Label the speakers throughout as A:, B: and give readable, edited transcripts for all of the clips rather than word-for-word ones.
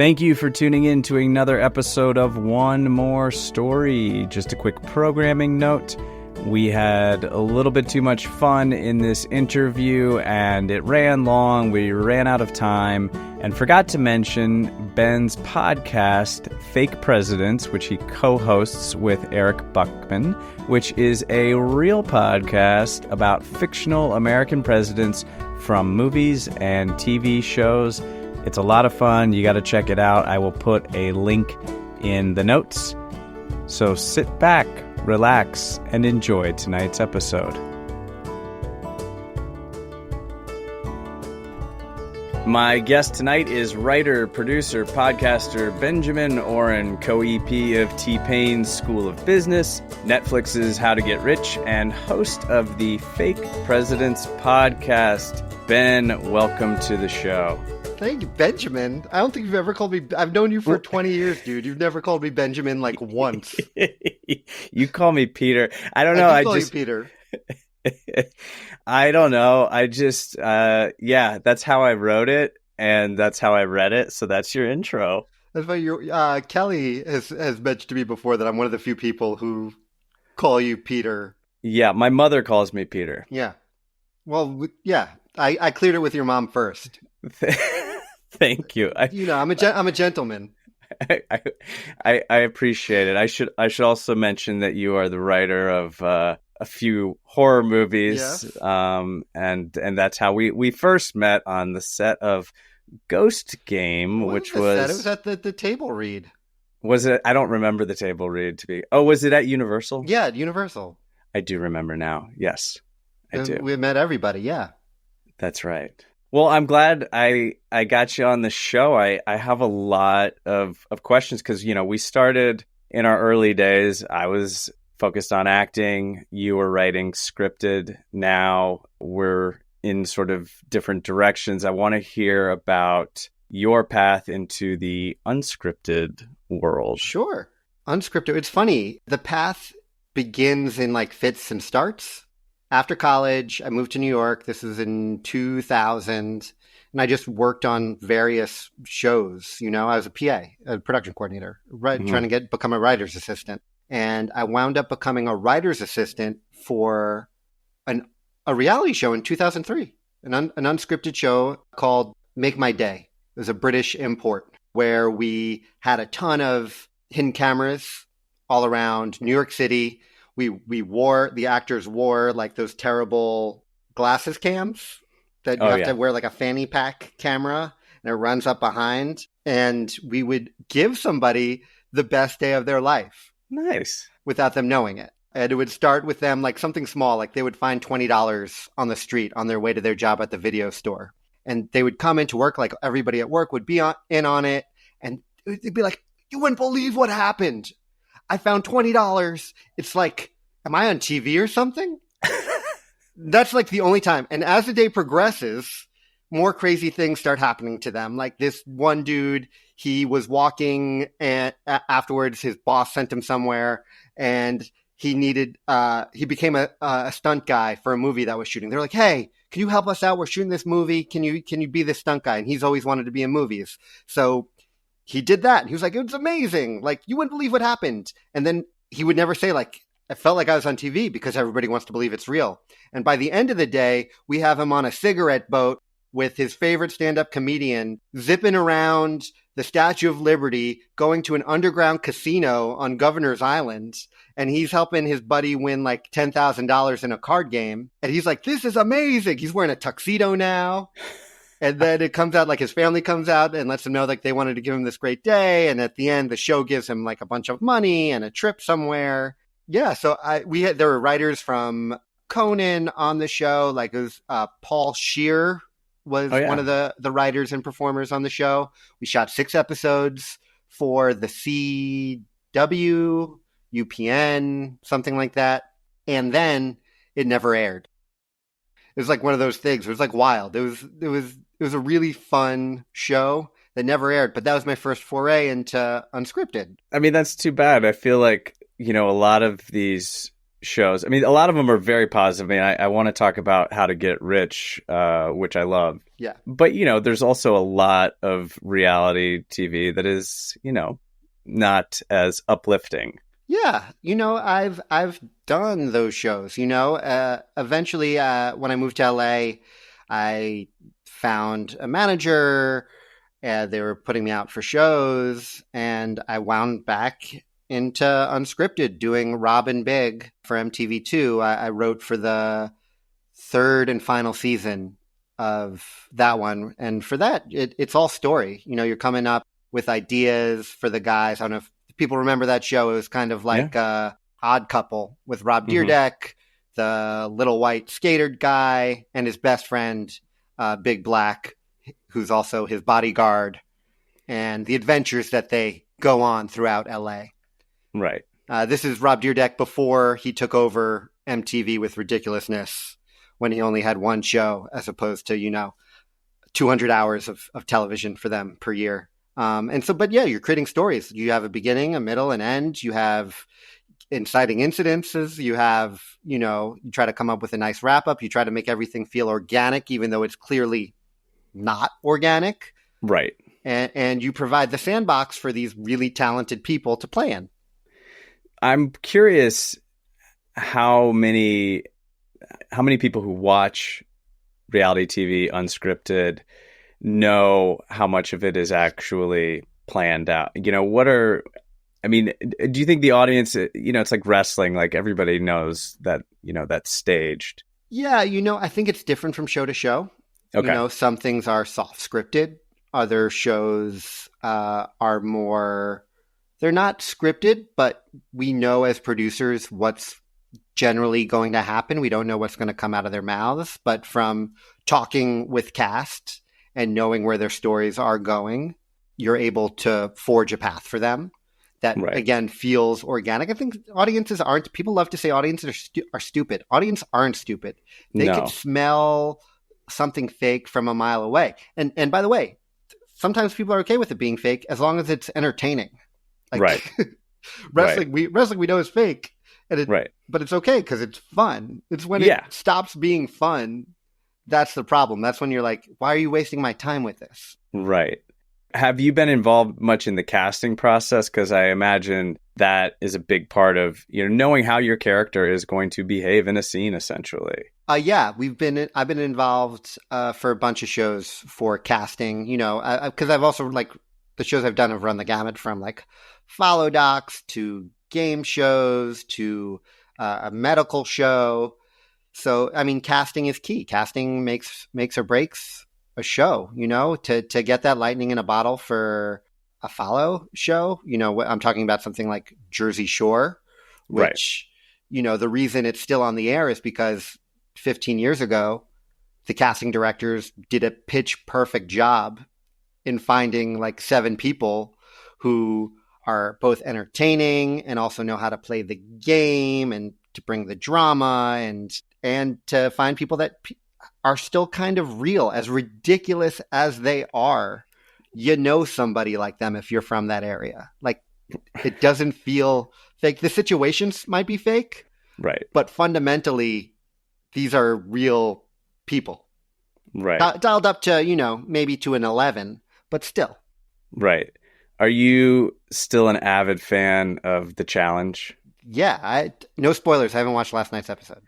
A: Thank you for tuning in to another episode of One More Story. Just a quick programming note. We had a little bit too much fun in this interview, and it ran long. We ran out of time and forgot to mention Ben's podcast, Fake Presidents, which he co-hosts with Eric Buckman, which is a real podcast about fictional American presidents from movies and TV shows. It's a lot of fun. You got to check it out. I will put a link in the notes. So sit back, relax, and enjoy tonight's episode. My guest tonight is writer, producer, podcaster Benjamin Oren, co-EP of T-Pain's School of Business, Netflix's How to Get Rich, and host of the Fake Presidents podcast. Ben, welcome to the show.
B: Thank you, Benjamin. I don't think you've ever called me... I've known you for 20 years, dude. You've never called me Benjamin, like, once.
A: You call me Peter. I don't know.
B: I call you Peter.
A: I don't know. I just... that's how I wrote it, and that's how I read it, so that's your intro.
B: That's why Kelly has mentioned to me before that I'm one of the few people who call you Peter.
A: Yeah, my mother calls me Peter.
B: Yeah. Well, yeah. I cleared it with your mom first.
A: Thank you.
B: I'm a gentleman.
A: I appreciate it. I should also mention that you are the writer of a few horror movies.
B: Yes.
A: And that's how we first met on the set of Ghost Game, which was...
B: It was at the table read.
A: Was it? I don't remember the table read to be. Oh, was it at Universal?
B: Yeah, at Universal.
A: I do remember now. Yes, I do.
B: We met everybody. Yeah.
A: That's right. Well, I'm glad I got you on the show. I have a lot of questions because, we started in our early days. I was focused on acting. You were writing scripted. Now we're in sort of different directions. I want to hear about your path into the unscripted world.
B: Sure. Unscripted. It's funny. The path begins in like fits and starts. After college, I moved to New York. This is in 2000. And I just worked on various shows. I was a PA, a production coordinator, trying to become a writer's assistant. And I wound up becoming a writer's assistant for a reality show in 2003, an unscripted show called Make My Day. It was a British import where we had a ton of hidden cameras all around New York City. The actors wore like those terrible glasses cams that you have to wear like a fanny pack camera and it runs up behind. And we would give somebody the best day of their life.
A: Nice.
B: Without them knowing it. And it would start with them like something small, like they would find $20 on the street on their way to their job at the video store. And they would come into work, like everybody at work would be in on it. And they'd be like, you wouldn't believe what happened. I found $20. It's like, am I on TV or something? That's like the only time. And as the day progresses, more crazy things start happening to them. Like this one dude, he was walking and afterwards his boss sent him somewhere and he became a stunt guy for a movie that was shooting. They're like, hey, can you help us out? We're shooting this movie. Can you be the stunt guy? And he's always wanted to be in movies. So he did that. He was like, it was amazing. Like, you wouldn't believe what happened. And then he would never say, like, I felt like I was on TV because everybody wants to believe it's real. And by the end of the day, we have him on a cigarette boat with his favorite stand-up comedian zipping around the Statue of Liberty, going to an underground casino on Governor's Island. And he's helping his buddy win like $10,000 in a card game. And he's like, this is amazing. He's wearing a tuxedo now. And then it comes out like his family comes out and lets him know like they wanted to give him this great day. And at the end, the show gives him like a bunch of money and a trip somewhere. Yeah. So there were writers from Conan on the show. Like it was Paul Scheer was one of the writers and performers on the show. We shot 6 episodes for the CW, UPN, something like that. And then it never aired. It was like one of those things. It was like wild. It was a really fun show that never aired, but that was my first foray into unscripted.
A: I mean, that's too bad. I feel like, a lot of these shows. I mean, a lot of them are very positive. I mean, I want to talk about How to Get Rich, which I love.
B: Yeah.
A: But, there's also a lot of reality TV that is, not as uplifting.
B: Yeah. I've done those shows, eventually, when I moved to LA, I found a manager. They were putting me out for shows, and I wound back into unscripted, doing Robin Big for MTV2. I wrote for the third and final season of that one. And for that, it's all story. You're coming up with ideas for the guys. I don't know if people remember that show. It was kind of like Odd Couple with Rob Dyrdek, the little white skater guy, and his best friend, Big Black, who's also his bodyguard, and the adventures that they go on throughout LA.
A: Right.
B: This is Rob Dyrdek before he took over MTV with ridiculousness, when he only had one show as opposed to, 200 hours of television for them per year. But you're creating stories. You have a beginning, a middle, an end. You have inciting incidences. You have, you try to come up with a nice wrap up. You try to make everything feel organic, even though it's clearly not organic.
A: Right.
B: And you provide the sandbox for these really talented people to play in.
A: I'm curious how many people who watch reality TV unscripted know how much of it is actually planned out. Do you think the audience, it's like wrestling, like everybody knows that, that's staged? Yeah,
B: I think it's different from show to show.
A: Okay.
B: Some things are soft scripted. Other shows are more, they're not scripted, but we know as producers what's generally going to happen. We don't know what's going to come out of their mouths, but from talking with cast and knowing where their stories are going, you're able to forge a path for them that, again, feels organic. I think audiences aren't, people love to say audiences are stupid. Audiences aren't stupid. They can smell something fake from a mile away. And by the way, sometimes people are okay with it being fake as long as it's entertaining. Like, wrestling, we know is fake, but it's okay because it's fun. It's when it stops being fun, that's the problem. That's when you're like, why are you wasting my time with this?
A: Right. Have you been involved much in the casting process? Because I imagine that is a big part of, knowing how your character is going to behave in a scene, essentially.
B: I've been involved for a bunch of shows for casting, because I've also, the shows I've done have run the gamut from follow docs to game shows to a medical show. So, casting is key. Casting makes or breaks a show, to get that lightning in a bottle for a follow show. I'm talking about something like Jersey Shore, which, the reason it's still on the air is because 15 years ago, the casting directors did a pitch perfect job in finding 7 people who are both entertaining and also know how to play the game and to bring the drama and to find people that are still kind of real, as ridiculous as they are. Somebody like them if you're from that area. It doesn't feel fake. The situations might be fake,
A: right?
B: But fundamentally, these are real people,
A: right?
B: Dialed up to maybe to an 11, but still,
A: right. Are you still an avid fan of The Challenge?
B: Yeah, no spoilers. I haven't watched last night's episode.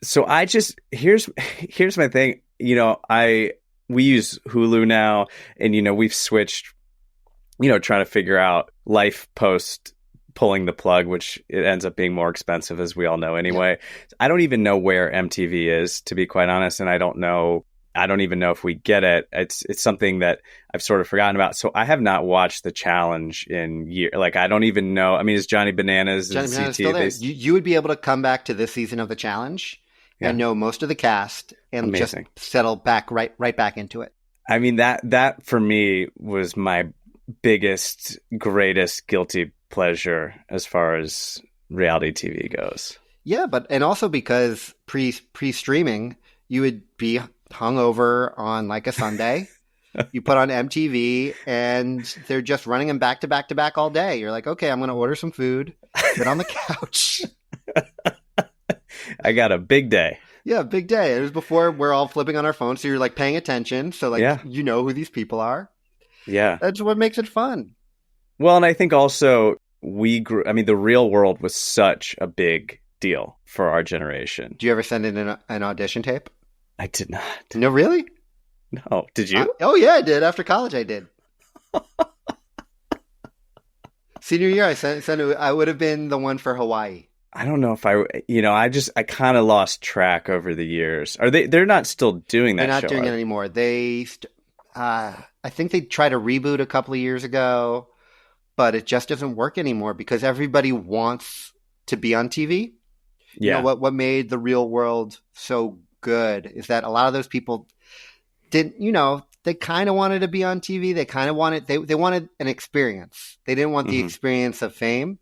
A: So here's my thing. We use Hulu now, and we've switched. Trying to figure out life post pulling the plug, which it ends up being more expensive, as we all know anyway. Yeah. I don't even know where MTV is, to be quite honest, and I don't even know if we get it. It's something that I've sort of forgotten about. So I have not watched The Challenge in years. I don't even know. Is Johnny Bananas and CT
B: still there? You would be able to come back to this season of The Challenge and know most of the cast and just settle back right back into it.
A: That for me was my biggest, greatest guilty pleasure as far as reality TV goes.
B: Yeah, and also because pre-streaming, you would be hungover on a Sunday. You put on MTV and they're just running them back to back to back all day. You're like, okay, I'm going to order some food, sit on the couch,
A: I got a big day.
B: Yeah, big day. It was before we're all flipping on our phones, so you're like paying attention. So like
A: Yeah.
B: you know who these people are.
A: Yeah.
B: That's what makes it fun.
A: Well, and I think also the real world was such a big deal for our generation.
B: Do you ever send in an audition tape?
A: I did not.
B: No, really?
A: No. Did you?
B: Oh, yeah, I did. After college, I did. Senior year, I sent it. I would have been the one for Hawaii.
A: I don't know if I kind of lost track over the years. They're not still doing that show?
B: They're not doing it anymore. I think they tried to reboot a couple of years ago, but it just doesn't work anymore because everybody wants to be on TV.
A: Yeah.
B: You know, what made the real world so good is that a lot of those people didn't, they kind of wanted to be on TV. They kind of wanted, they wanted an experience. They didn't want the experience of fame.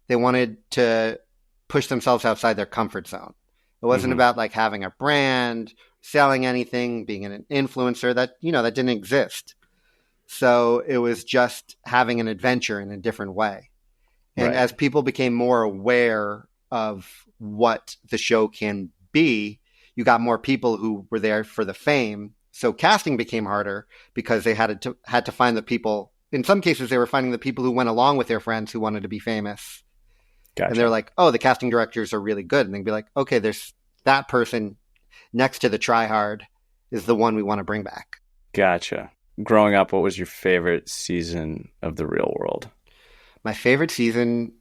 B: They wanted to push themselves outside their comfort zone. It wasn't about like having a brand, selling anything, being an influencer that didn't exist. So it was just having an adventure in a different way. And as people became more aware of what the show can be, you got more people who were there for the fame. So casting became harder because they had to find the people. In some cases, they were finding the people who went along with their friends who wanted to be famous.
A: Gotcha.
B: And they're like, oh, the casting directors are really good. And they'd be like, okay, there's that person next to the tryhard is the one we want to bring back.
A: Gotcha. Growing up, what was your favorite season of The Real World?
B: My favorite season,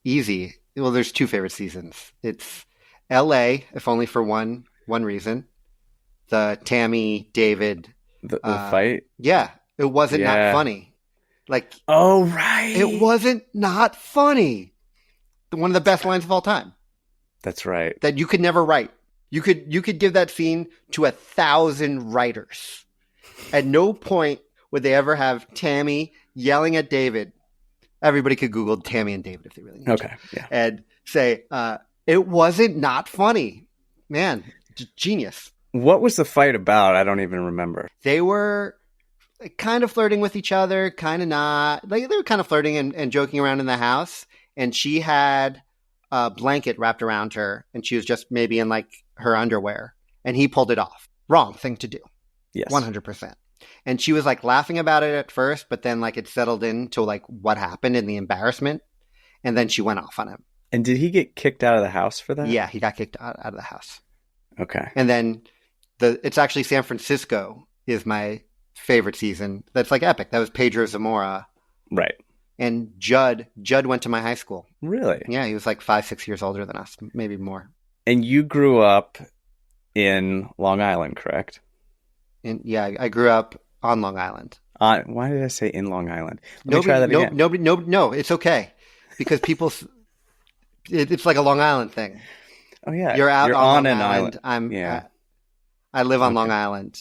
B: easy. Well, there's two favorite seasons. It's L.A., if only for one reason. The Tammy, David.
A: The fight?
B: Yeah. It wasn't not funny. Like,
A: oh, right.
B: It wasn't not funny. One of the best lines of all time.
A: That's right.
B: That you could never write. You could give that scene to 1,000 writers. At no point would they ever have Tammy yelling at David. Everybody could Google Tammy and David if they really need to.
A: Yeah.
B: And say, it wasn't not funny. Man, genius.
A: What was the fight about? I don't even remember.
B: They were kind of flirting with each other, kind of not. Like they were kind of flirting and joking around in the house. And she had a blanket wrapped around her, and she was just maybe in like her underwear. And he pulled it off. Wrong thing to do.
A: Yes.
B: 100%. And she was like laughing about it at first, but then like it settled into like what happened and the embarrassment. And then she went off on him.
A: And did he get kicked out of the house for that?
B: Yeah, he got kicked out of the house.
A: Okay.
B: And then it's actually San Francisco is my favorite season. That's like epic. That was Pedro Zamora.
A: Right.
B: And Judd went to my high school.
A: Really?
B: Yeah, he was like 5-6 years older than us, maybe more.
A: And you grew up in Long Island, correct?
B: I grew up on Long Island.
A: Why did I say in Long Island? Let me try that again.
B: No, it's okay. Because people, it's like a Long Island thing.
A: Oh, yeah.
B: You're out on
A: an
B: Long
A: island.
B: I live on Long Island.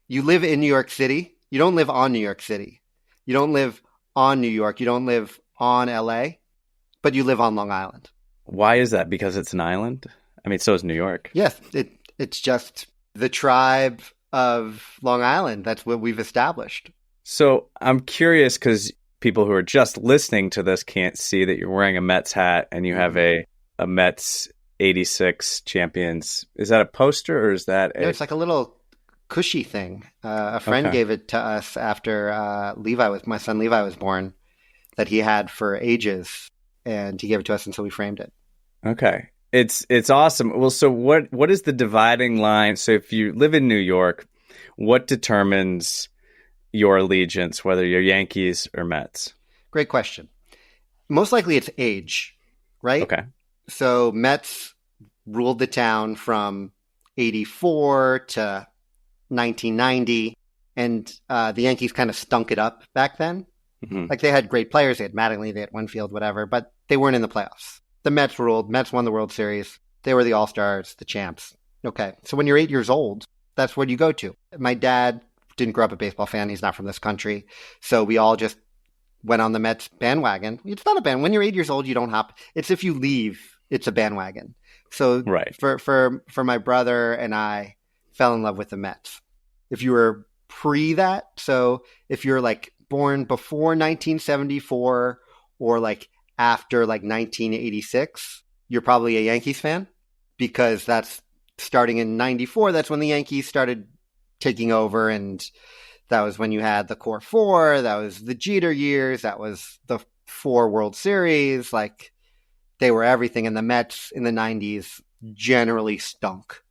B: You live in New York City. You don't live on New York City. You don't live on New York. You don't live on LA, but you live on Long Island.
A: Why is that? Because it's an island? I mean, so is New York.
B: Yes, it's just the tribe of Long Island. That's what we've established.
A: So I'm curious because people who are just listening to this can't see that you're wearing a Mets hat and you have a Mets 86 champions. Is that a poster or is that
B: it's like a little cushy thing. A friend gave it to us after my son Levi was born, that he had for ages, and he gave it to us until we framed it.
A: Okay. It's awesome. Well, so what is the dividing line? So if you live in New York, what determines your allegiance, whether you're Yankees or Mets?
B: Great question. Most likely it's age, right?
A: Okay.
B: So Mets ruled the town from 84 to 1990, and the Yankees kind of stunk it up back then. Mm-hmm. Like they had great players. They had Mattingly, they had Winfield, whatever, but they weren't in the playoffs. The Mets ruled. Mets won the World Series. They were the All-Stars, the champs. Okay. So when you're 8 years old, that's what you go to. My dad didn't grow up a baseball fan. He's not from this country. So we all just went on the Mets bandwagon. It's not a band. When you're 8 years old, you don't hop. It's if you leave, it's a bandwagon. So
A: right.
B: for my brother and I fell in love with the Mets. If you were pre that, so if you're like born before 1974 or like after like 1986, you're probably a Yankees fan, because that's starting in 94. That's when the Yankees started taking over. And that was when you had the core four. That was the Jeter years. That was the 4 World Series. Like, they were everything. And the Mets in the 90s generally stunk.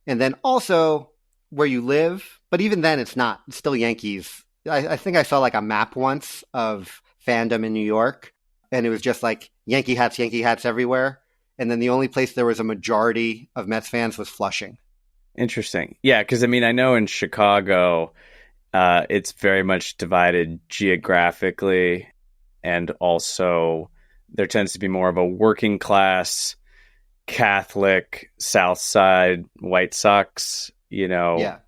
B: And then also where you live, but even then it's not. It's still Yankees. I think I saw like a map once of fandom in New York, and it was just like Yankee hats everywhere. And then the only place there was a majority of Mets fans was Flushing.
A: Interesting. Yeah, because I mean, I know in Chicago, it's very much divided geographically, and also there tends to be more of a working class, Catholic, South Side White Sox,
B: Yeah.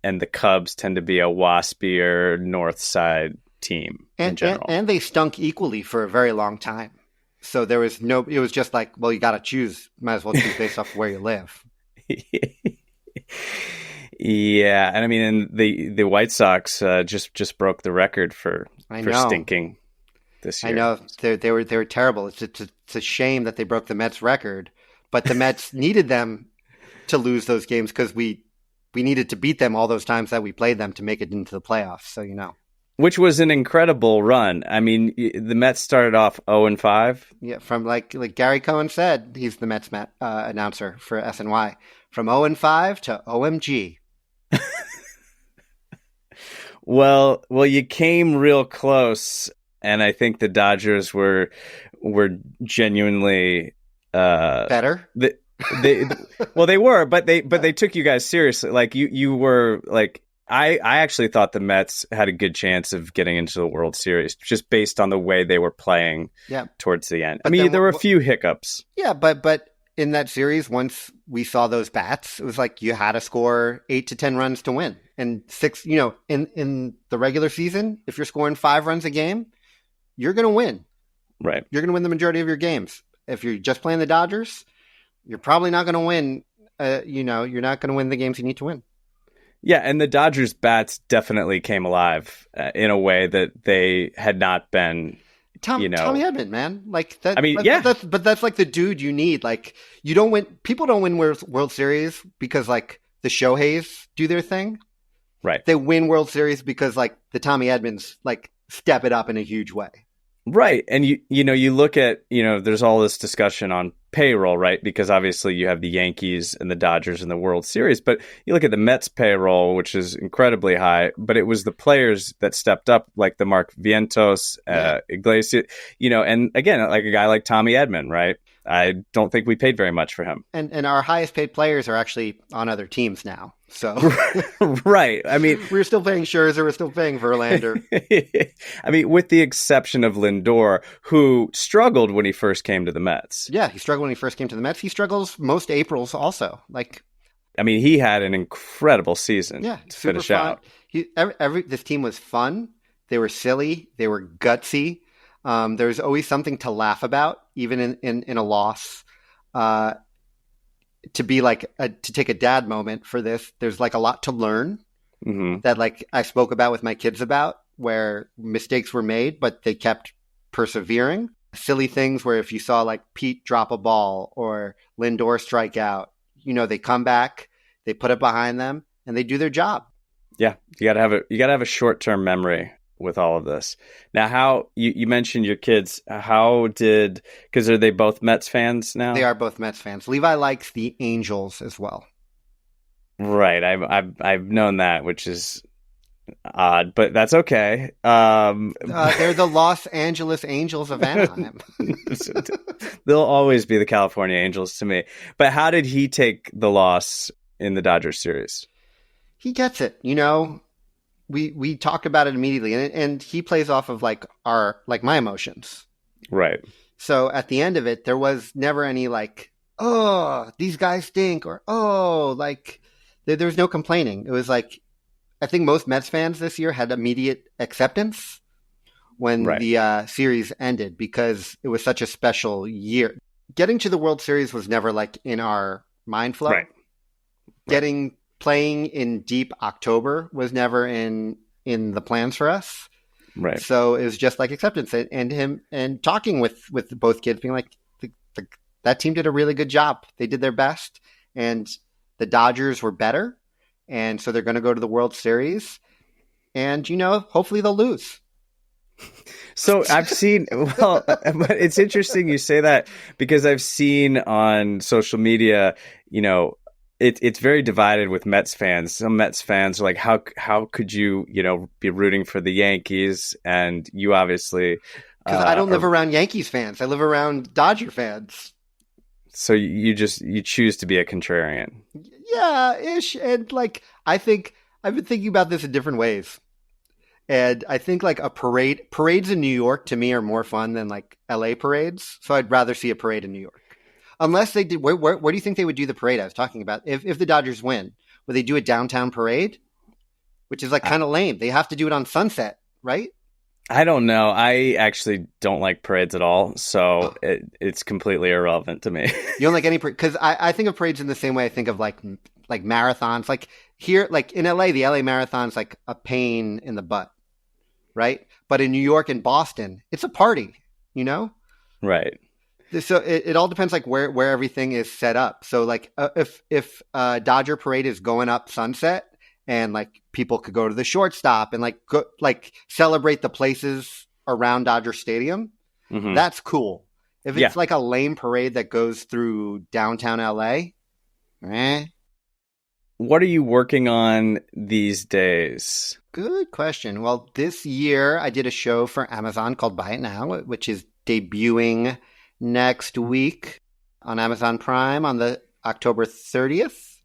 A: And the Cubs tend to be a waspier North Side team in general.
B: And they stunk equally for a very long time. So there was it was just like, well, you got to choose. Might as well choose based off where you live.
A: Yeah, and I mean, and the White Sox just broke the record for stinking this year.
B: I know they were terrible. It's a shame that they broke the Mets record, but the Mets needed them to lose those games because we needed to beat them all those times that we played them to make it into the playoffs. So
A: which was an incredible run. I mean, the Mets started off 0-5.
B: Yeah, from like Gary Cohen said, he's the Mets announcer for SNY. From 0-5 to OMG.
A: Well, you came real close, and I think the Dodgers were genuinely
B: better.
A: They were, but they took you guys seriously. Like you were like. I actually thought the Mets had a good chance of getting into the World Series just based on the way they were playing towards the end. But I mean, there were a few hiccups.
B: Yeah, but in that series, once we saw those bats, it was like you had to score 8 to 10 runs to win. And 6, in the regular season, if you're scoring 5 runs a game, you're going to win.
A: Right.
B: You're going to win the majority of your games. If you're just playing the Dodgers, you're probably not going to win. You're not going to win the games you need to win.
A: Yeah, and the Dodgers' bats definitely came alive in a way that they had not been.
B: Tommy Edman, man, like that.
A: I mean,
B: but that's like the dude you need. Like, you don't win. People don't win World Series because like the Shoheis do their thing.
A: Right.
B: They win World Series because like the Tommy Edmans like step it up in a huge way.
A: Right. And you look at, there's all this discussion on payroll, right? Because obviously you have the Yankees and the Dodgers in the World Series, but you look at the Mets payroll, which is incredibly high, but it was the players that stepped up, like the Mark Vientos, Iglesias, and again, like a guy like Tommy Edman, right? I don't think we paid very much for him.
B: And our highest paid players are actually on other teams now. So
A: right. I mean,
B: we're still paying Scherzer, we're still paying Verlander.
A: I mean, with the exception of Lindor, who struggled when he first came to the Mets.
B: Yeah, he struggled when he first came to the Mets. He struggles most Aprils also. Like,
A: I mean, he had an incredible season to finish
B: fun.
A: out.
B: This team was fun. They were silly. They were gutsy. There was always something to laugh about, even in a loss. To be like to take a dad moment for this, there's like a lot to learn that like I spoke about with my kids about, where mistakes were made, but they kept persevering. Silly things where if you saw like Pete drop a ball or Lindor strike out, they come back, they put it behind them, and they do their job.
A: Yeah, you gotta have a short-term memory with all of this. Now, how you mentioned your kids, because are they both Mets fans now?
B: They are both Mets fans. Levi likes the Angels as well.
A: Right. I've known that, which is odd, but that's okay.
B: They're the Los Angeles Angels of Anaheim.
A: They'll always be the California Angels to me. But how did he take the loss in the Dodgers series?
B: He gets it. We talk about it immediately, and he plays off of like my emotions.
A: Right.
B: So at the end of it, there was never any like, oh, these guys stink, or oh, like there was no complaining. It was like, I think most Mets fans this year had immediate acceptance when the series ended, because it was such a special year. Getting to the World Series was never like in our mind flow. Right. Playing in deep October was never in the plans for us. Right. So it was just like acceptance and him and talking with both kids, being like, that team did a really good job. They did their best, and the Dodgers were better, and so they're going to go to the World Series, and hopefully they'll lose.
A: So I've seen, well, but it's interesting you say that, because I've seen on social media, it's very divided with Mets fans. Some Mets fans are like, how could you, be rooting for the Yankees? And you obviously...
B: Because I don't live around Yankees fans. I live around Dodger fans.
A: So you choose to be a contrarian.
B: Yeah, ish. And I've been thinking about this in different ways. And I think parades in New York to me are more fun than LA parades. So I'd rather see a parade in New York. Unless they did, where do you think they would do the parade I was talking about? If the Dodgers win, would they do a downtown parade? Which is kind of lame. They have to do it on Sunset, right?
A: I don't know. I actually don't like parades at all. So it's completely irrelevant to me.
B: You don't like any parade? Because I think of parades in the same way I think of marathons. Here, in LA, the LA marathon's a pain in the butt, right? But in New York and Boston, it's a party,
A: Right.
B: So it all depends where everything is set up. So if Dodger parade is going up Sunset, and people could go to the shortstop and go celebrate the places around Dodger Stadium, that's cool. If it's a lame parade that goes through downtown LA,
A: What are you working on these days?
B: Good question. Well, this year I did a show for Amazon called Buy It Now, which is debuting next week on Amazon Prime on the October 30th.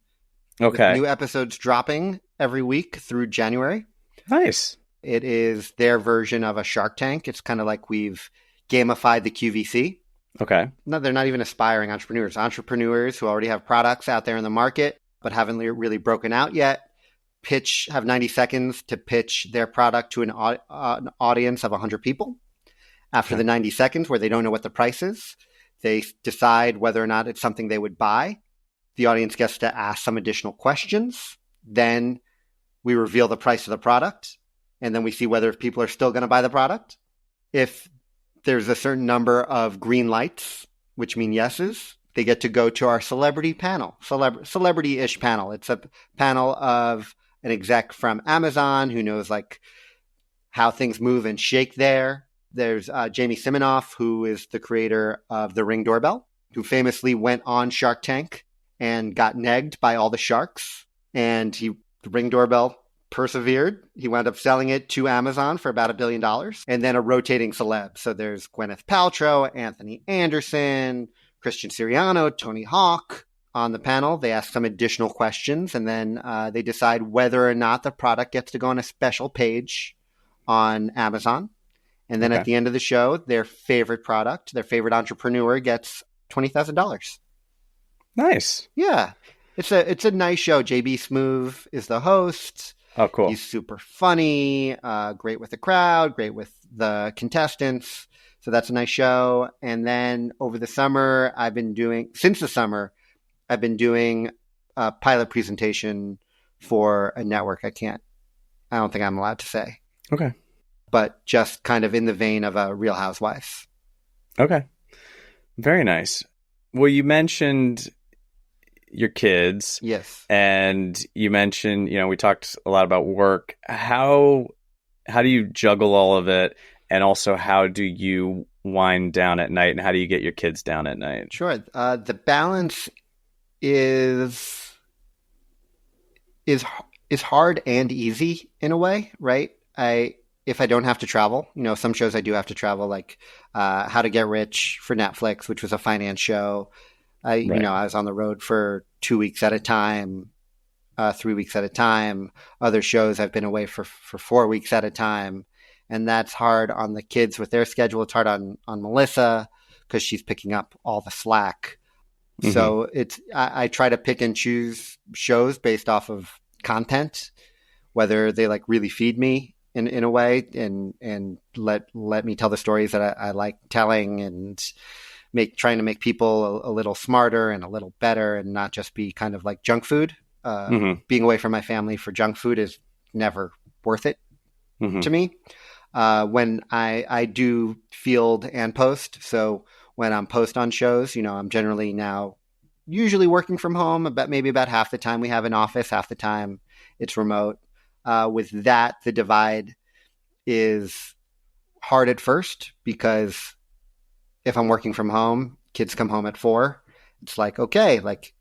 A: Okay.
B: New episodes dropping every week through January.
A: Nice.
B: It is their version of a Shark Tank. It's kind of like we've gamified the QVC.
A: Okay.
B: No, they're not even aspiring entrepreneurs. Entrepreneurs who already have products out there in the market but haven't really broken out yet. Have 90 seconds to pitch their product to an audience of 100 people. After the 90 seconds, where they don't know what the price is, they decide whether or not it's something they would buy. The audience gets to ask some additional questions. Then we reveal the price of the product, and then we see whether people are still going to buy the product. If there's a certain number of green lights, which mean yeses, they get to go to our celebrity panel, celebrity-ish panel. It's a panel of an exec from Amazon who knows how things move and shake there. There's Jamie Siminoff, who is the creator of the Ring doorbell, who famously went on Shark Tank and got negged by all the sharks. And the Ring doorbell persevered. He wound up selling it to Amazon for about $1 billion. And then a rotating celeb. So there's Gwyneth Paltrow, Anthony Anderson, Christian Siriano, Tony Hawk on the panel. They ask some additional questions, and then they decide whether or not the product gets to go on a special page on Amazon. And then at the end of the show, their favorite product, their favorite entrepreneur gets $20,000.
A: Nice.
B: Yeah. It's a nice show. JB Smoove is the host.
A: Oh, cool.
B: He's super funny, great with the crowd, great with the contestants. So that's a nice show. And then over the summer, since the summer, I've been doing a pilot presentation for a network. I don't think I'm allowed to say.
A: Okay.
B: But just kind of in the vein of a Real Housewives.
A: Okay. Very nice. Well, you mentioned your kids.
B: Yes.
A: And you mentioned, we talked a lot about work. How do you juggle all of it? And also, how do you wind down at night, and how do you get your kids down at night?
B: Sure. The balance is hard and easy in a way, right? If I don't have to travel, some shows I do have to travel, like How to Get Rich for Netflix, which was a finance show. I was on the road for 2 weeks at a time, 3 weeks at a time. Other shows I've been away for 4 weeks at a time. And that's hard on the kids with their schedule. It's hard on Melissa because she's picking up all the slack. Mm-hmm. So I try to pick and choose shows based off of content, whether they really feed me in a way and let me tell the stories that I like telling, and trying to make people a little smarter and a little better, and not just be kind of like junk food. Being away from my family for junk food is never worth it to me. When I do field and post, so when I'm post on shows. I'm generally now usually working from home, maybe about half the time we have an office, half the time it's remote. With that, the divide is hard at first because if I'm working from home, kids come home at 4. It's like, okay, like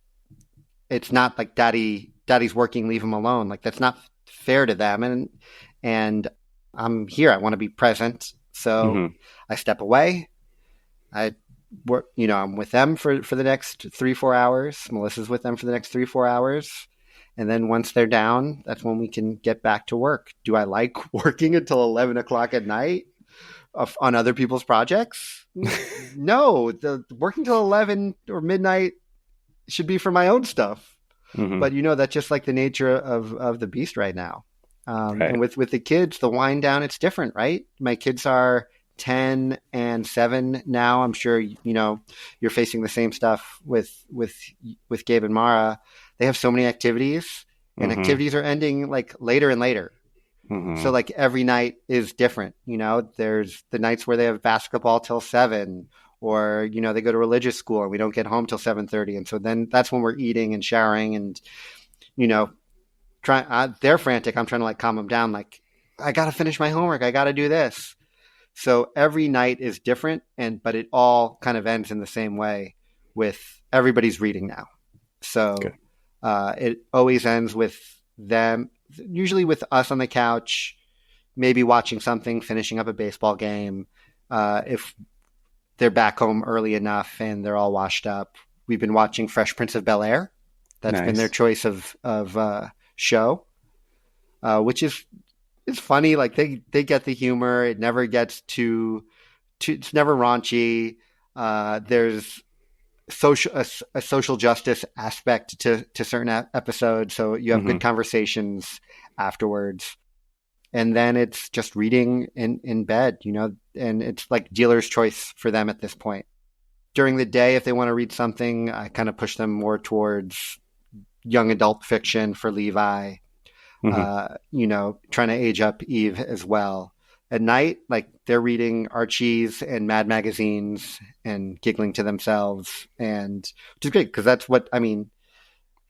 B: it's not like daddy's working, leave him alone. Like that's not fair to them. And I'm here. I want to be present. So I step away. I work, I'm with them for the next 3-4 hours. Melissa's with them for the next 3-4 hours. And then once they're down, that's when we can get back to work. Do I like working until 11 o'clock at night on other people's projects? No, the working till 11 or midnight should be for my own stuff. But that's just like the nature of the beast right now. Right. And with the kids, the wind down, it's different, right? My kids are 10 and 7 now. I'm sure, you're facing the same stuff with Gabe and Mara. They have so many activities and activities are ending like later and later. So like every night is different. There's the nights where they have basketball till 7, or, they go to religious school and we don't get home till 7:30. And so then that's when we're eating and showering and, they're frantic. I'm trying to like calm them down. Like, I got to finish my homework. I got to do this. So every night is different, but it all kind of ends in the same way with everybody's reading now. So it always ends with them, usually with us on the couch, maybe watching something, finishing up a baseball game. If they're back home early enough and they're all washed up, we've been watching Fresh Prince of Bel-Air. That's been their choice of show, which is funny. Like they get the humor. It never gets it's never raunchy. There's a social justice aspect to certain episodes. So you have good conversations afterwards. And then it's just reading in bed, and it's like dealer's choice for them at this point. During the day, if they want to read something, I kind of push them more towards young adult fiction for Levi, trying to age up Eve as well. At night, like they're reading Archie's and Mad magazines and giggling to themselves, and which is great because that's what,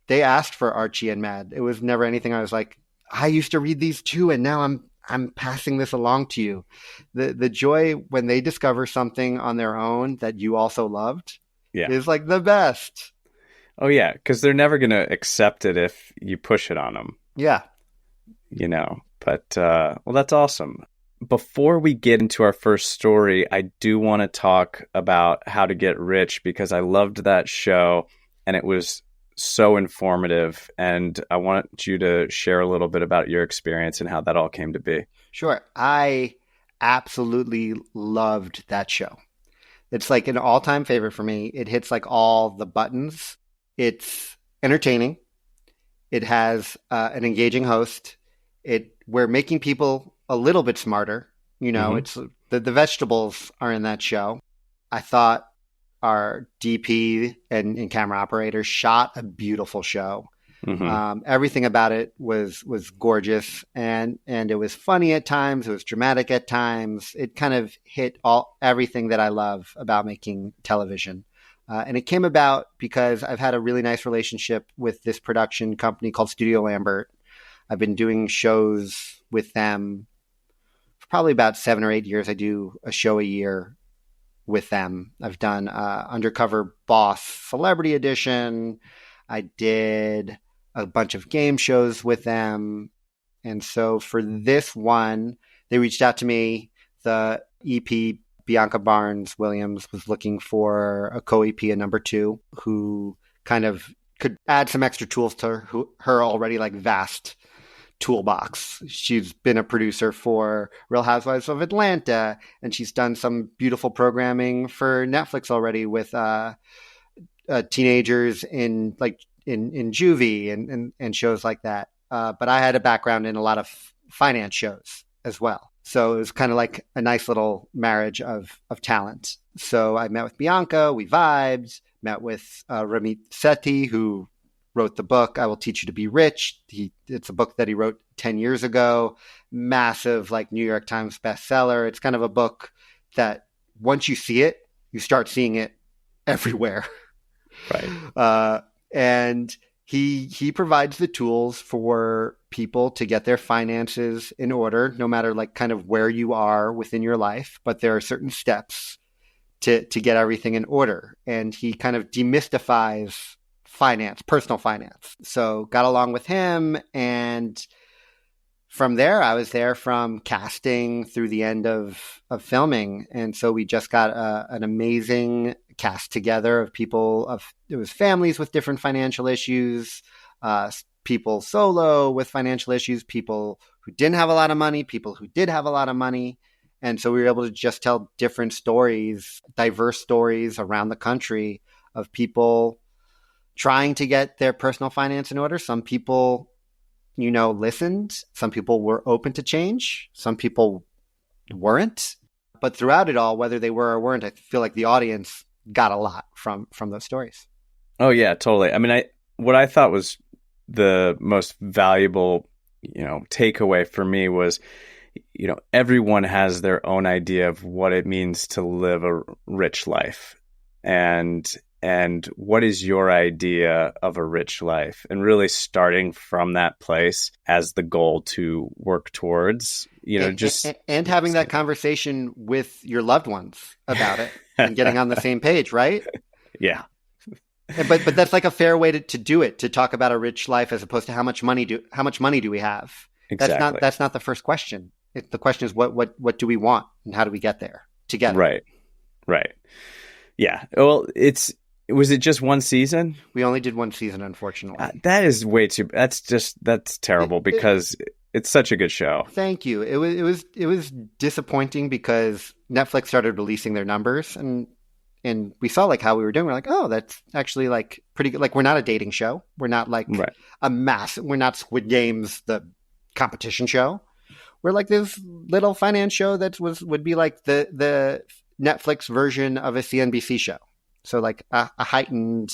B: they asked for Archie and Mad. It was never anything I was like, I used to read these too, and now I'm passing this along to you. The joy when they discover something on their own that you also loved is like the best.
A: Oh yeah, because they're never going to accept it if you push it on them.
B: Yeah.
A: But well, that's awesome. Before we get into our first story, I do want to talk about How to Get Rich because I loved that show and it was so informative. And I want you to share a little bit about your experience and how that all came to be.
B: Sure. I absolutely loved that show. It's like an all-time favorite for me. It hits like all the buttons. It's entertaining. It has an engaging host. We're making people a little bit smarter. It's the vegetables are in that show. I thought our DP and camera operator shot a beautiful show. Everything about it was gorgeous, and it was funny at times. It was dramatic at times. It kind of hit everything that I love about making television. And it came about because I've had a really nice relationship with this production company called Studio Lambert. I've been doing shows with them for probably about 7 or 8 years. I do a show a year with them. I've done Undercover Boss Celebrity Edition. I did a bunch of game shows with them. And so for this one, they reached out to me. The EP, Bianca Barnes Williams, was looking for a co-EP, a number 2, who kind of could add some extra tools to her already like vast toolbox. She's been a producer for Real Housewives of Atlanta, and she's done some beautiful programming for Netflix already with teenagers in juvie and shows like that. But I had a background in a lot of finance shows as well. So it was kind of like a nice little marriage of talent. So I met with Bianca, we vibed, met with Ramit Sethi, who wrote the book, I Will Teach You to Be Rich. It's a book that he wrote 10 years ago, massive like New York Times bestseller. It's kind of a book that once you see it, you start seeing it everywhere.
A: Right.
B: And he provides the tools for people to get their finances in order, no matter like kind of where you are within your life. But there are certain steps to get everything in order. And he kind of demystifies finance, personal finance. So got along with him. And from there, I was there from casting through the end of filming. And so we just got an amazing cast together of people. It was families with different financial issues, people solo with financial issues, people who didn't have a lot of money, people who did have a lot of money. And so we were able to just tell different stories, diverse stories around the country of people trying to get their personal finance in order. Some people, listened. Some people were open to change. Some people weren't. But throughout it all, whether they were or weren't, I feel like the audience got a lot from those stories.
A: Oh yeah, totally. I mean, what I thought was the most valuable, takeaway for me was, everyone has their own idea of what it means to live a rich life, and what is your idea of a rich life, and really starting from that place as the goal to work towards,
B: and having that conversation with your loved ones about it and getting on the same page, right?
A: Yeah.
B: But that's like a fair way to do it, to talk about a rich life as opposed to how much money do we have?
A: Exactly.
B: That's not the first question. The question is what do we want and how do we get there together?
A: Right. Yeah. Well, was it just one season?
B: We only did one season, unfortunately.
A: That is way too. That's terrible because it's such a good show.
B: Thank you. It was disappointing because Netflix started releasing their numbers and we saw like how we were doing. We're like, oh, that's actually like pretty good. Like we're not a dating show. We're not like we're not Squid Games, the competition show. We're like this little finance show that would be like the Netflix version of a CNBC show. So like a heightened,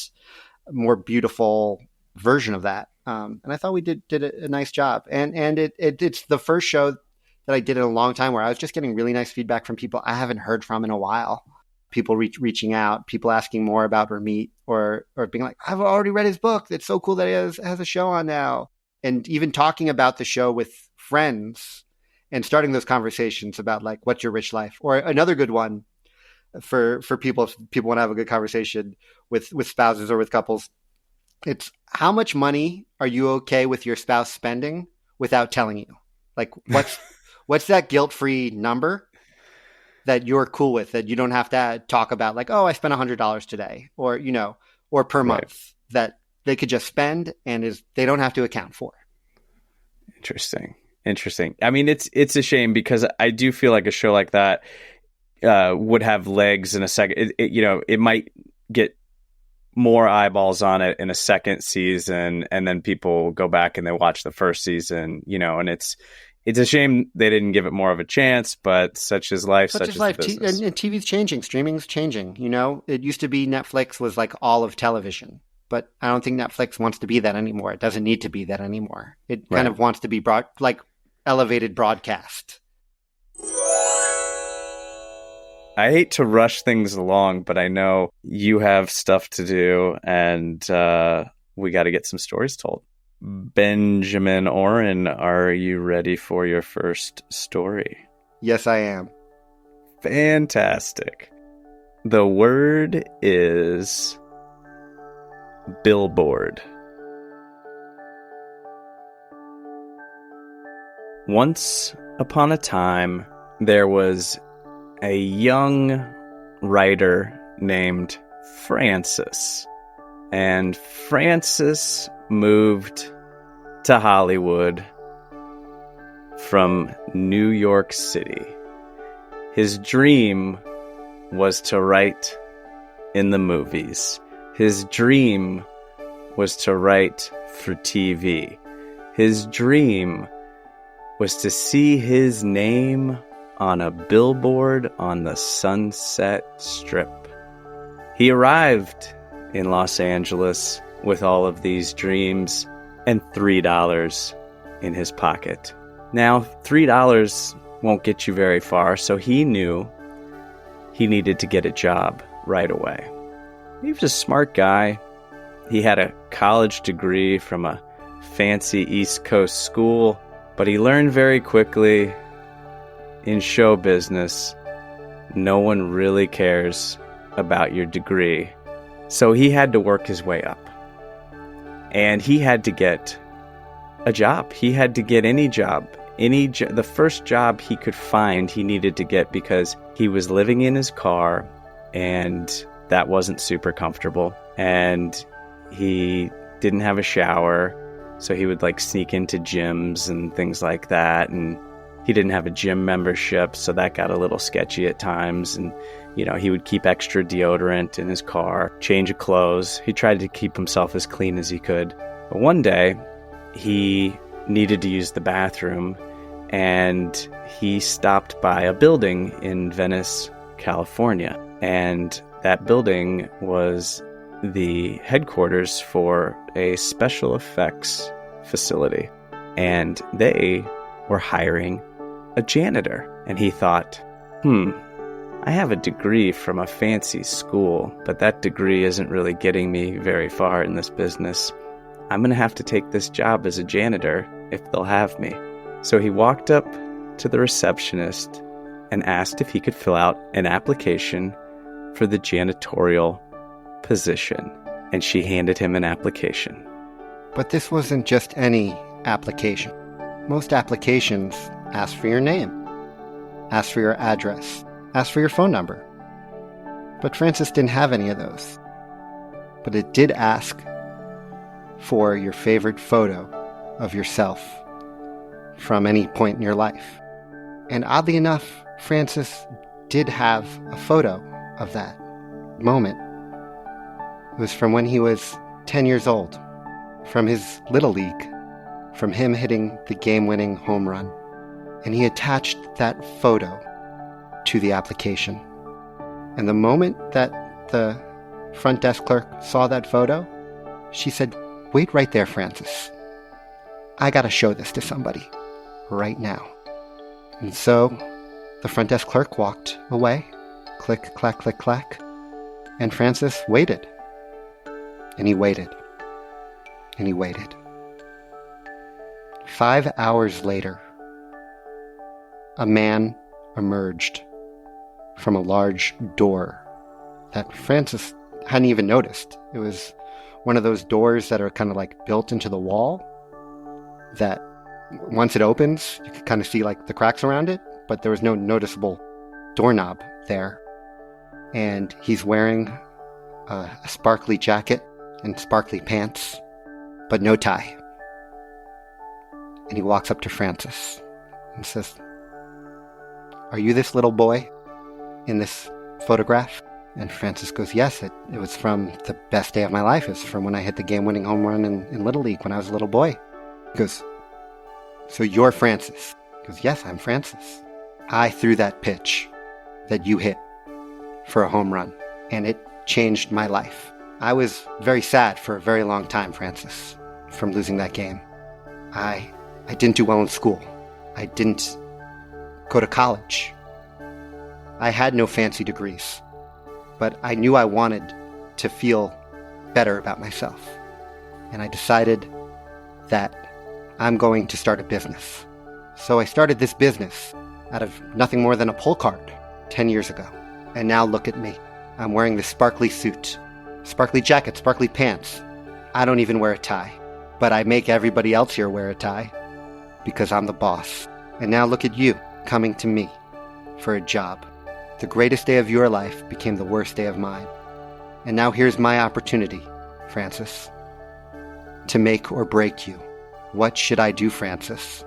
B: more beautiful version of that. And I thought we did a nice job. And it's the first show that I did in a long time where I was just getting really nice feedback from people I haven't heard from in a while. People reaching out, people asking more about Ramit or being like, I've already read his book. It's so cool that he has a show on now. And even talking about the show with friends and starting those conversations about like, what's your rich life? Or another good one for people, if people want to have a good conversation with spouses or with couples. It's how much money are you okay with your spouse spending without telling you? Like what's that guilt-free number that you're cool with, that you don't have to talk about like, oh, I spent $100 today or, or per month, that they could just spend and they don't have to account for.
A: Interesting. I mean, it's a shame because I do feel like a show like that would have legs in a second. It might get more eyeballs on it in a second season, and then people go back and they watch the first season, and it's a shame they didn't give it more of a chance, but such is life. Such is life.
B: And TV's changing, streaming's changing. It used to be Netflix was like all of television, but I don't think Netflix wants to be that anymore. It doesn't need to be that anymore. It kind of wants to be elevated broadcast.
A: I hate to rush things along, but I know you have stuff to do, and we got to get some stories told. Benjamin Oren, are you ready for your first story?
B: Yes, I am.
A: Fantastic. The word is Billboard. Once upon a time, there was a young writer named Francis. And Francis moved to Hollywood from New York City. His dream was to write in the movies. His dream was to write for TV. His dream was to see his name on a billboard on the Sunset Strip. He arrived in Los Angeles with all of these dreams and $3 in his pocket. Now, $3 won't get you very far, so he knew he needed to get a job right away. He was a smart guy. He had a college degree from a fancy East Coast school, but he learned very quickly in show business, no one really cares about your degree. So he had to work his way up. And he had to get a job. He had to get any job. The first job he could find, he needed to get, because he was living in his car, and that wasn't super comfortable. And he didn't have a shower, so he would sneak into gyms and things like that. And he didn't have a gym membership, so that got a little sketchy at times. And, he would keep extra deodorant in his car, change of clothes. He tried to keep himself as clean as he could. But one day, he needed to use the bathroom, and he stopped by a building in Venice, California. And that building was the headquarters for a special effects facility. And they were hiring a janitor. And he thought, I have a degree from a fancy school, but that degree isn't really getting me very far in this business. I'm going to have to take this job as a janitor if they'll have me. So he walked up to the receptionist and asked if he could fill out an application for the janitorial position. And she handed him an application.
B: But this wasn't just any application. Most applications ask for your name, ask for your address, ask for your phone number. But Francis didn't have any of those. But it did ask for your favorite photo of yourself from any point in your life. And oddly enough, Francis did have a photo of that moment. It was from when he was 10 years old, from his Little League, from him hitting the game-winning home run. And he attached that photo to the application. And the moment that the front desk clerk saw that photo, she said, "Wait right there, Francis. I gotta show this to somebody right now." And so the front desk clerk walked away. Click, clack, click, clack. And Francis waited. And he waited. And he waited. 5 hours later, a man emerged from a large door that Francis hadn't even noticed. It was one of those doors that are kind of built into the wall, that once it opens, you can kind of see the cracks around it, but there was no noticeable doorknob there. And he's wearing a sparkly jacket and sparkly pants, but no tie. And he walks up to Francis and says, "Are you this little boy in this photograph?" And Francis goes, "Yes, it was from the best day of my life. It was from when I hit the game-winning home run in Little League when I was a little boy." He goes, "So you're Francis?" He goes, "Yes, I'm Francis. I threw that pitch that you hit for a home run, and it changed my life. I was very sad for a very long time, Francis, from losing that game. I didn't do well in school. I didn't go to college. I had no fancy degrees, but I knew I wanted to feel better about myself. And I decided that I'm going to start a business. So I started this business out of nothing more than a pull card 10 years ago. And now look at me. I'm wearing this sparkly suit, sparkly jacket, sparkly pants. I don't even wear a tie, but I make everybody else here wear a tie because I'm the boss. And now look at you coming to me for a job. The greatest day of your life became the worst day of mine. And now here's my opportunity, Francis, to make or break you. What should I do, Francis?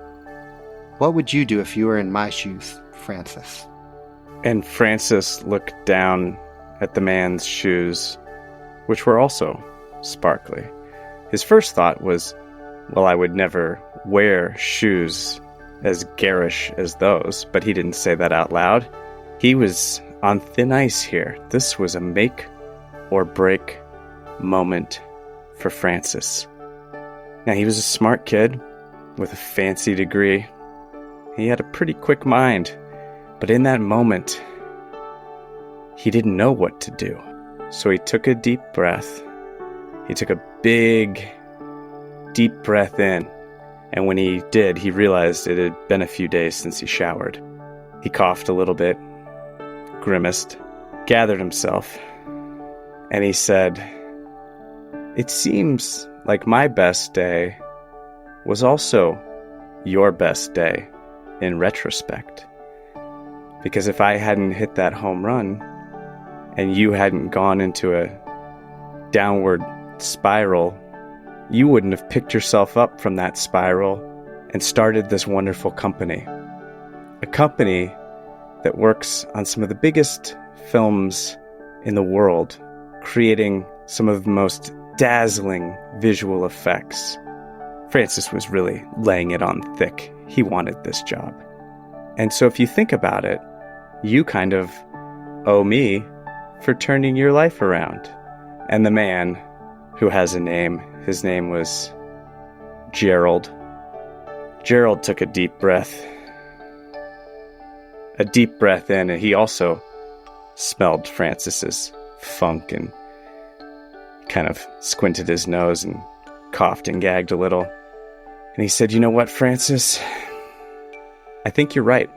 B: What would you do if you were in my shoes, Francis?"
A: And Francis looked down at the man's shoes, which were also sparkly. His first thought was, well, I would never wear shoes as garish as those, but he didn't say that out loud. He was on thin ice here. This was a make or break moment for Francis. Now, he was a smart kid with a fancy degree. He had a pretty quick mind, but in that moment, he didn't know what to do. So he took a deep breath. He took a big, deep breath in. And when he did, he realized it had been a few days since he showered. He coughed a little bit, grimaced, gathered himself, and he said, "It seems like my best day was also your best day in retrospect. Because if I hadn't hit that home run and you hadn't gone into a downward spiral, you wouldn't have picked yourself up from that spiral and started this wonderful company. A company that works on some of the biggest films in the world, creating some of the most dazzling visual effects." Francis was really laying it on thick. He wanted this job. And so if you think about it, you kind of owe me for turning your life around. And the man who has a name, his name was Gerald. Gerald took a deep breath in, and he also smelled Francis's funk and kind of squinted his nose and coughed and gagged a little. And he said, "You know what, Francis? I think you're right.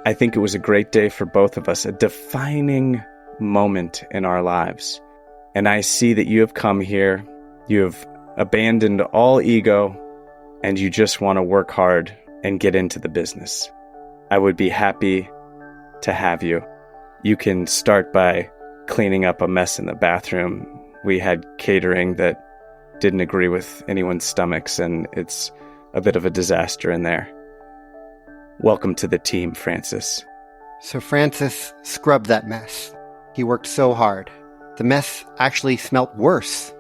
A: I think it was a great day for both of us, a defining moment in our lives. And I see that you have come here, you have abandoned all ego, and you just want to work hard and get into the business. I would be happy to have you. You can start by cleaning up a mess in the bathroom. We had catering that didn't agree with anyone's stomachs, and it's a bit of a disaster in there. Welcome to the team, Francis."
B: So Francis scrubbed that mess. He worked so hard. The mess actually smelt worse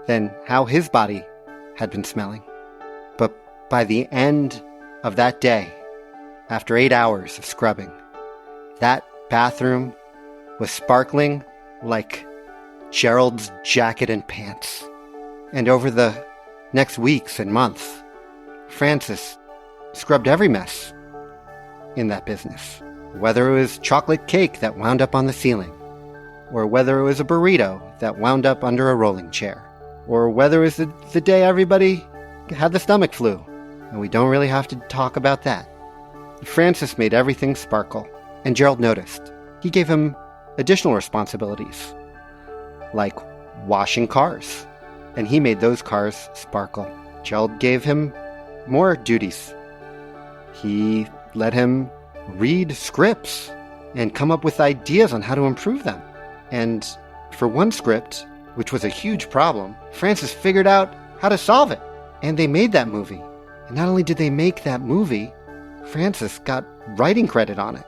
B: than how his body had been smelling. But by the end of that day, after 8 hours of scrubbing, that bathroom was sparkling like Gerald's jacket and pants. And over the next weeks and months, Francis scrubbed every mess in that business. Whether it was chocolate cake that wound up on the ceiling, or whether it was a burrito that wound up under a rolling chair, or whether it was the day everybody had the stomach flu, and we don't really have to talk about that. Francis made everything sparkle, and Gerald noticed. He gave him additional responsibilities, like washing cars, and he made those cars sparkle. Gerald gave him more duties. He let him read scripts and come up with ideas on how to improve them. And for one script, which was a huge problem, Francis figured out how to solve it. And they made that movie. And not only did they make that movie, Francis got writing credit on it.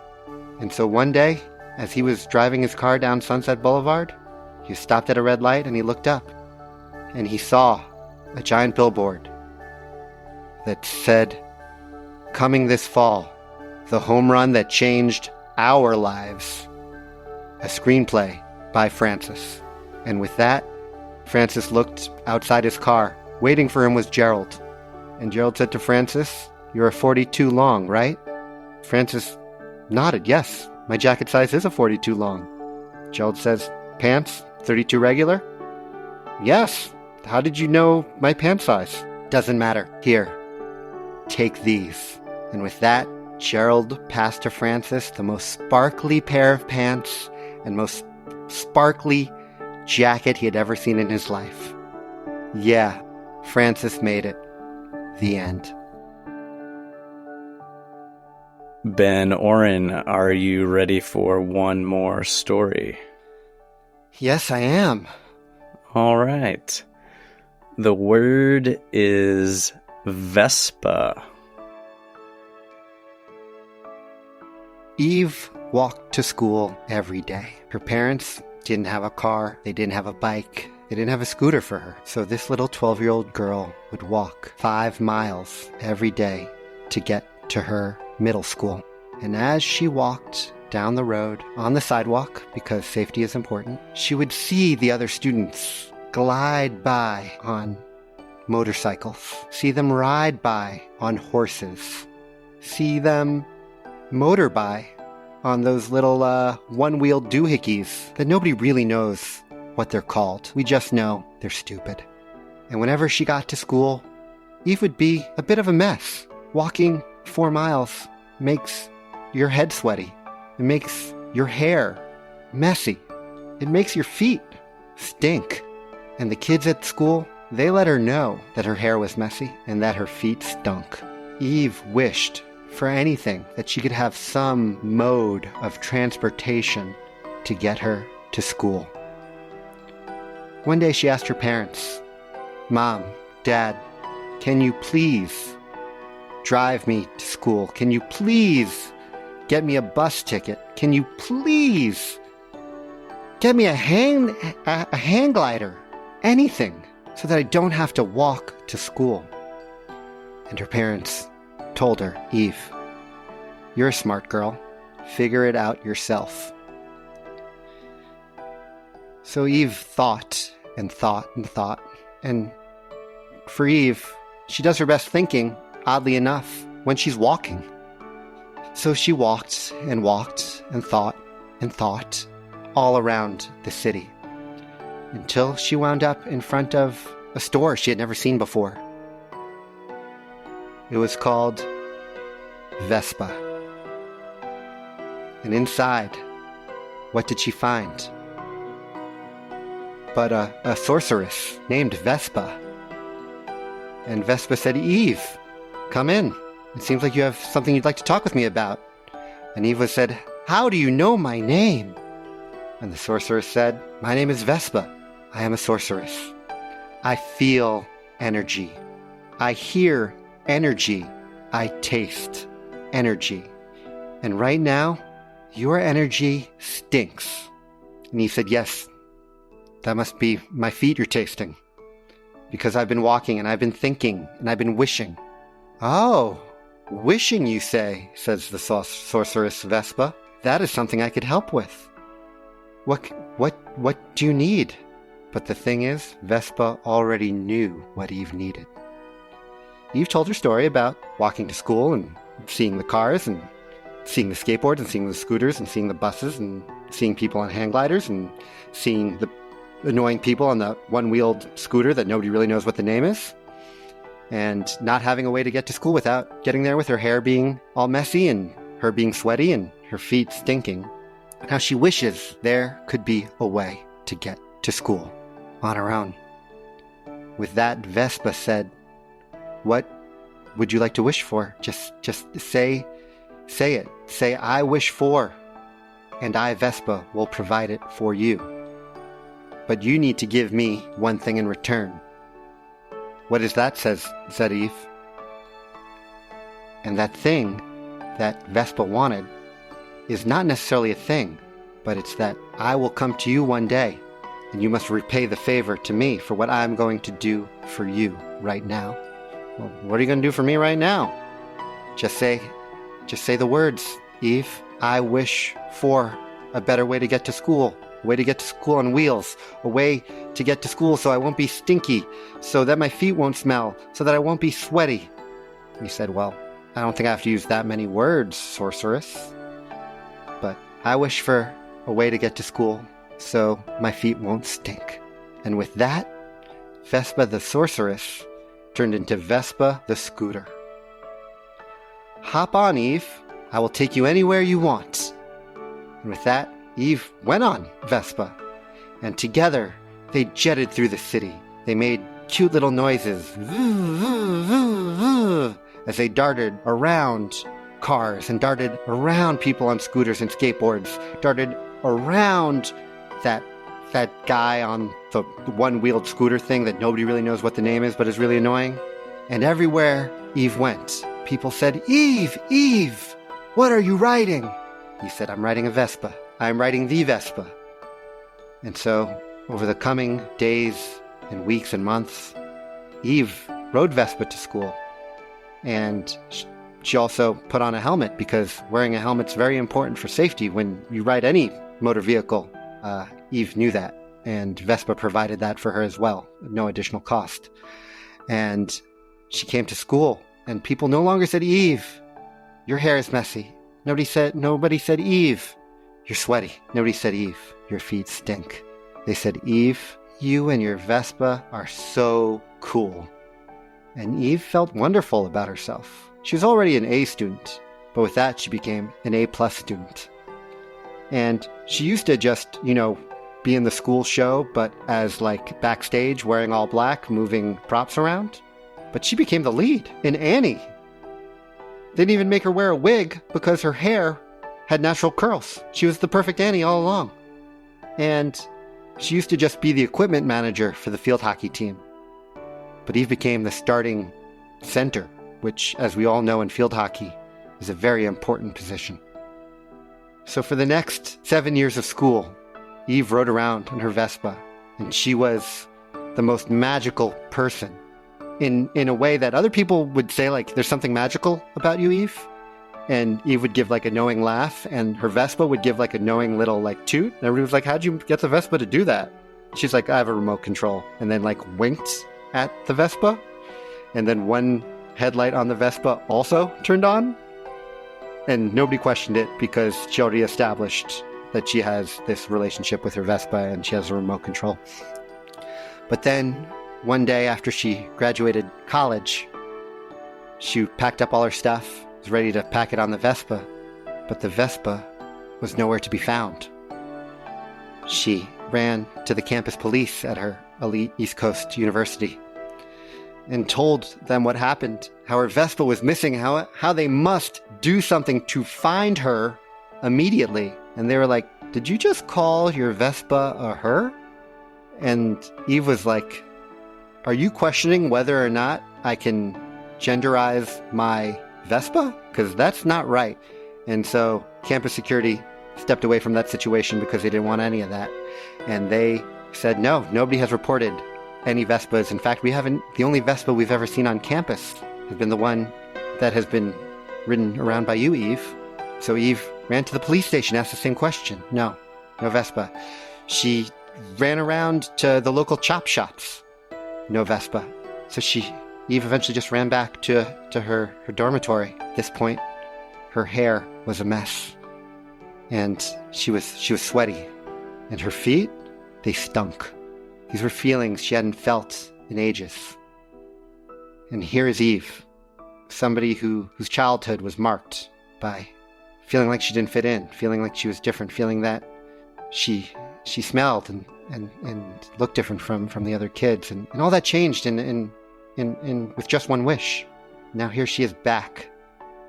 B: And so one day, as he was driving his car down Sunset Boulevard, he stopped at a red light and he looked up. And he saw a giant billboard that said, "Coming this fall, the home run that changed our lives." A screenplay by Francis. And with that, Francis looked outside his car. Waiting for him was Gerald. And Gerald said to Francis, "You're a 42 long, right?" Francis nodded, "Yes, my jacket size is a 42 long." Gerald says, "Pants, 32 regular?" "Yes. How did you know my pant size?" "Doesn't matter. Here, take these." And with that, Gerald passed to Francis the most sparkly pair of pants and most sparkly jacket he had ever seen in his life. Yeah, Francis made it. The end.
A: Ben, Oren, are you ready for one more story?
B: Yes, I am.
A: All right. The word is Vespa.
B: Eve walked to school every day. Her parents didn't have a car. They didn't have a bike. They didn't have a scooter for her. So this little 12-year-old girl would walk 5 miles every day to get to her middle school. And as she walked down the road on the sidewalk, because safety is important, she would see the other students glide by on motorcycles, see them ride by on horses, see them motor by on those little one-wheeled doohickeys that nobody really knows what they're called. We just know they're stupid. And whenever she got to school, Eve would be a bit of a mess. Walking 4 miles makes your head sweaty. It makes your hair messy. It makes your feet stink. And the kids at school, they let her know that her hair was messy and that her feet stunk. Eve wished for anything that she could have some mode of transportation to get her to school. One day she asked her parents, "Mom, Dad, can you please drive me to school? Can you please get me a bus ticket? Can you please get me a hang glider? Anything, so that I don't have to walk to school?" And her parents told her, "Eve, you're a smart girl. Figure it out yourself." So Eve thought and thought and thought. And for Eve, she does her best thinking, oddly enough, when she's walking. So she walked and walked and thought all around the city until she wound up in front of a store she had never seen before. It was called Vespa. And inside, what did she find? But a sorceress named Vespa. And Vespa said, "Eve, come in. It seems like you have something you'd like to talk with me about." And Eve said, "How do you know my name?" And the sorceress said, "My name is Vespa. I am a sorceress. I feel energy. I hear energy. I taste energy. And right now, your energy stinks." And he said, "Yes, that must be my feet you're tasting. Because I've been walking and I've been thinking and I've been wishing." "Oh, wishing, you say," says the sorceress Vespa. "That is something I could help with. What do you need?" But the thing is, Vespa already knew what Eve needed. Eve told her story about walking to school and seeing the cars and seeing the skateboards and seeing the scooters and seeing the buses and seeing people on hang gliders and seeing the annoying people on the one-wheeled scooter that nobody really knows what the name is, and not having a way to get to school without getting there with her hair being all messy and her being sweaty and her feet stinking. Now she wishes there could be a way to get to school on her own. With that, Vespa said, "What would you like to wish for? Just say it. Say, 'I wish for,' and I, Vespa, will provide it for you. But you need to give me one thing in return." "What is that?" said Eve. And that thing that Vespa wanted is not necessarily a thing, but it's that I will come to you one day, and you must repay the favor to me for what I'm going to do for you right now. Well, what are you going to do for me right now? Just say the words, Eve. I wish for a better way to get to school. A way to get to school on wheels, a way to get to school so I won't be stinky, so that my feet won't smell, so that I won't be sweaty." And he said, "Well, I don't think I have to use that many words, sorceress. But I wish for a way to get to school so my feet won't stink." And with that, Vespa the sorceress turned into Vespa the scooter. "Hop on, Eve. I will take you anywhere you want." And with that, Eve went on Vespa, and together they jetted through the city. They made cute little noises as they darted around cars and darted around people on scooters and skateboards, darted around that guy on the one-wheeled scooter thing that nobody really knows what the name is but is really annoying. And everywhere Eve went, people said, "Eve, Eve, what are you riding?" He said, "I'm riding a Vespa. I'm riding the Vespa." And so, over the coming days and weeks and months, Eve rode Vespa to school. And she also put on a helmet, because wearing a helmet's very important for safety when you ride any motor vehicle. Eve knew that, and Vespa provided that for her as well, at no additional cost. And she came to school, and people no longer said, "Eve, your hair is messy. Nobody said, Eve, you're sweaty. Nobody said, Eve, your feet stink. They said, Eve, you and your Vespa are so cool. And Eve felt wonderful about herself. She was already an A student, but with that she became an A+ student. And she used to just, be in the school show, but as like backstage wearing all black, moving props around. But she became the lead in Annie. They didn't even make her wear a wig because her hair had natural curls. She was the perfect Annie all along. And she used to just be the equipment manager for the field hockey team. But Eve became the starting center, which, as we all know in field hockey, is a very important position. So for the next 7 years of school, Eve rode around on her Vespa, and she was the most magical person in a way that other people would say, like, there's something magical about you, Eve. And Eve would give like a knowing laugh, and her Vespa would give like a knowing little like toot. And everybody was like, how'd you get the Vespa to do that? She's like, I have a remote control. And then like winked at the Vespa. And then one headlight on the Vespa also turned on. And nobody questioned it because she already established that she has this relationship with her Vespa and she has a remote control. But then one day after she graduated college, she packed up all her stuff, was ready to pack it on the Vespa, but the Vespa was nowhere to be found. She ran to the campus police at her elite East Coast university and told them what happened, how her Vespa was missing, how they must do something to find her immediately. And they were like, did you just call your Vespa a her? And Eve was like, are you questioning whether or not I can genderize my Vespa? Because that's not right. And so campus security stepped away from that situation because they didn't want any of that. And they said, no, nobody has reported any Vespas. In fact, the only Vespa we've ever seen on campus has been the one that has been ridden around by you, Eve. So Eve ran to the police station, asked the same question. No Vespa. She ran around to the local chop shops. No Vespa. So Eve eventually just ran back to her dormitory. At this point, her hair was a mess. And she was sweaty. And her feet, they stunk. These were feelings she hadn't felt in ages. And here is Eve, somebody whose childhood was marked by feeling like she didn't fit in, feeling like she was different, feeling that she smelled and looked different from the other kids. And all that changed in with just one wish. Now here she is back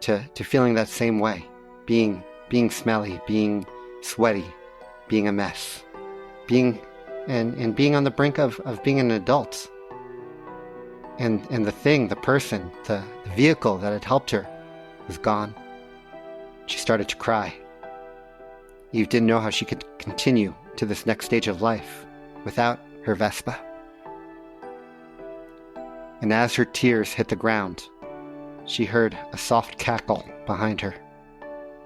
B: to feeling that same way, being smelly, being sweaty, being a mess, being on the brink of being an adult. And the person, the vehicle that had helped her was gone. She started to cry. Eve didn't know how she could continue to this next stage of life without her Vespa. And as her tears hit the ground, she heard a soft cackle behind her.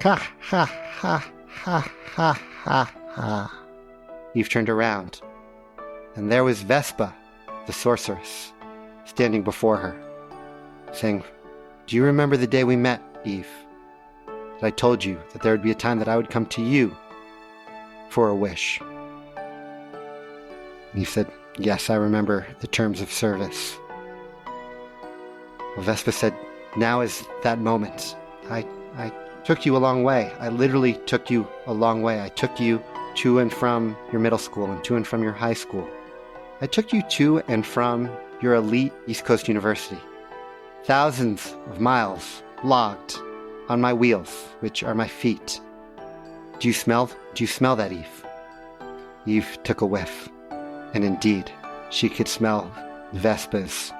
B: Ha ha ha ha ha ha ha. Eve turned around, and there was Vespa, the sorceress, standing before her, saying, do you remember the day we met, Eve? That I told you that there would be a time that I would come to you for a wish. And Eve said, yes, I remember the terms of service. Well, Vespa said, now is that moment. I took you a long way. I literally took you a long way. I took you to and from your middle school and to and from your high school. I took you to and from your elite East Coast university. Thousands of miles logged on my wheels, which are my feet. Do you smell that, Eve? Eve took a whiff, and indeed, she could smell Vespa's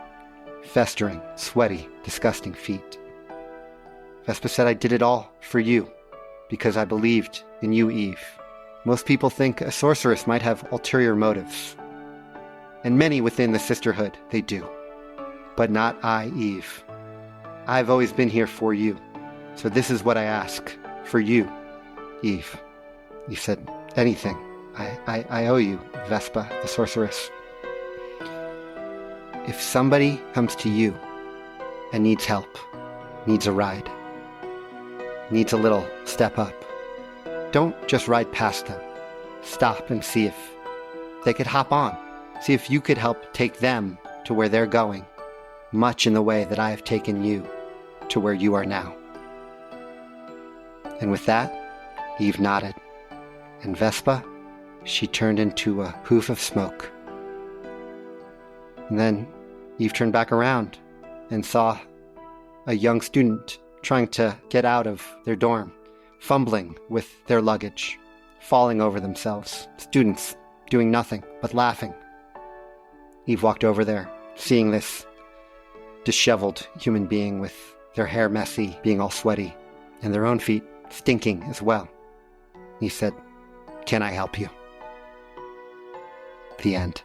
B: festering, sweaty, disgusting feet. Vespa said, I did it all for you, because I believed in you, Eve. Most people think a sorceress might have ulterior motives. And many within the sisterhood, they do. But not I, Eve. I've always been here for you. So this is what I ask for you, Eve. Eve said, anything. I owe you, Vespa, the sorceress. If somebody comes to you and needs help, needs a ride, needs a little step up. Don't just ride past them. Stop and see if they could hop on. See if you could help take them to where they're going, much in the way that I have taken you to where you are now. And with that, Eve nodded, and Vespa, she turned into a poof of smoke. And then Eve turned back around and saw a young student trying to get out of their dorm, fumbling with their luggage, falling over themselves. Students doing nothing but laughing. Eve walked over there, seeing this disheveled human being with their hair messy, being all sweaty, and their own feet stinking as well. He said, "Can I help you?" The end.